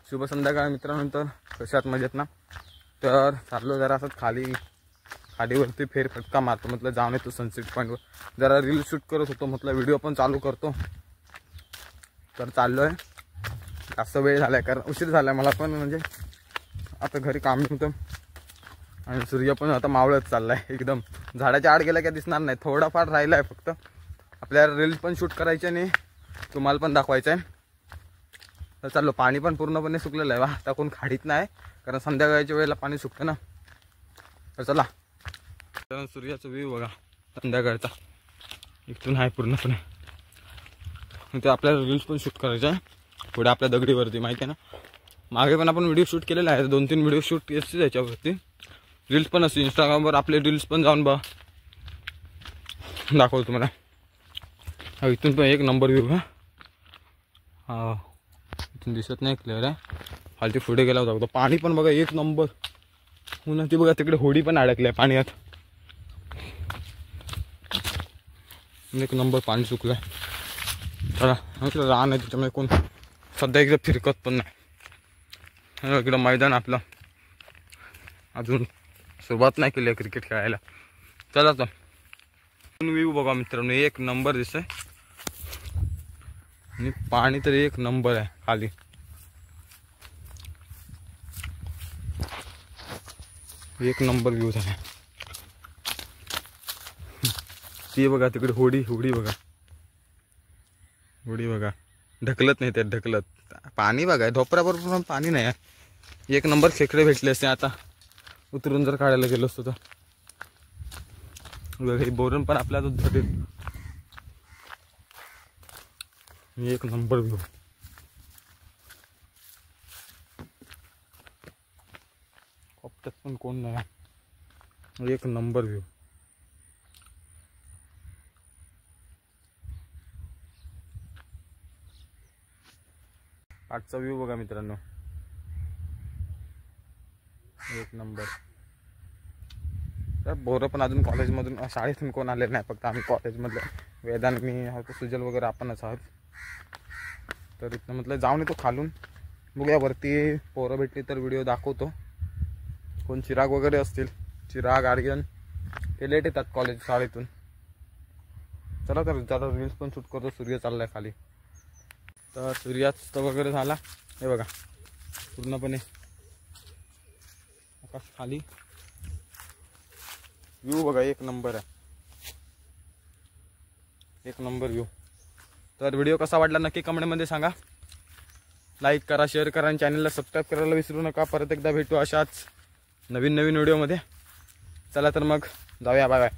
शुभ संध्याकाळ मित्रांनो. तर कशात मजेत ना. तर चाललो जरा असंच खाडीवरती फेरफटका मारतो. म्हटलं जाऊन येतो सनसेट पॉईंटवर. जरा रील शूट करत होतो, म्हटलं व्हिडिओ पण चालू करतो. तर चाललो आहे. जास्त वेळ झाला आहे, कारण उशीर झाला आहे मला पण. म्हणजे आता घरी काम होतं आणि सूर्य पण आता मावळत चालला आहे एकदम. झाडाच्या आड गेला काय दिसणार नाही. थोडाफार राहिला आहे फक्त. आपल्याला रील्स पण शूट करायचे आणि तुम्हाला पण दाखवायचं आहे. तर चाललो. पाणी पण पूर्णपणे सुकलेलं आहे. वा टाकून खाडीत नाही, कारण संध्याकाळच्या वेळेला पाणी सुकतं ना. तर चला. तर सूर्याचा व्ह्यू बघा संध्याकाळचा इथून आहे पूर्णपणे. ते आपल्याला रील्स पण शूट करायचं आहे पुढे आपल्या दगडीवरती, माहिती आहे ना. मागे पण आपण व्हिडिओ शूट केलेला आहे. 2-3 व्हिडिओ शूट असते त्याच्यावरती. रील्स पण असते इंस्टाग्रामवर. आपले रील्स पण जाऊन बघा, दाखवतो तुम्हाला. इथून पण एक नंबर व्ह्यू का. हा इथून दिसत नाही क्लिअर आहे. खालती पुढे गेला होता. पाणी पण बघा एक नंबर. पुन्हा ती बघा तिकडे होडी पण अडकली आहे पाण्यात. एक नंबर पाणी सुकलं आहे. चला इकडं रान आहे, त्याच्यामुळे कोण सध्या एकदा फिरकत पण नाही. इकडं मैदान आपलं अजून सुरुवात नाही केली आहे क्रिकेट खेळायला. चला तर व्ह्यू बघा मित्रांनो, एक नंबर दिसतंय आणि पाणी तर एक नंबर आहे खाली. एक नंबर व्ह्यू झाला. ती बघा तिकडे होडी बघा. होडी बघा ढकलत नाही त्यात, ढकलत पाणी बघा. ढोपऱ्याबरोबर पण पाणी नाही आहे. एक नंबर खेकडे भेटले असते आता उतरून जर काढायला गेलो असतो तर. बघा ही बोरण पण आपल्या भेटेल. एक नंबर व्ह्यू. त्यात पण कोण नाही. एक नंबर व्ह्यू. आजचा व्ह्यू बघा मित्रांनो, एक नंबर. तर बोरं पण अजून कॉलेजमधून शाळेतून कोण आले नाही, फक्त आम्ही कॉलेजमधले वेदांत मी आहोत, सुजल वगैरे आपणच आहोत. तर इथं म्हटलं जाऊन येतो खालून. बघूया वरती पोरं भेटली तर व्हिडिओ दाखवतो. कोण चिराग वगैरे असतील, चिराग आर्यन, ते लेट येतात कॉलेज शाळेतून. चला तर जरा रील्स पण शूट करतो. सूर्य चाललाय खाली. तर सूर्यास्त वगैरे झाला. हे बघा पूर्णपणे आकाश खाली. व्ह्यू बघा एक नंबर आहे. एक नंबर व्ह्यू. तर व्हिडिओ कसा वाटला नक्की कमेंटमध्ये सांगा. लाईक करा, शेअर करा आणि चॅनलला सबस्क्राईब करायला विसरू नका. परत एकदा भेटू अशाच नवीन व्हिडिओमध्ये. चला तर मग जाऊया. Bye bye.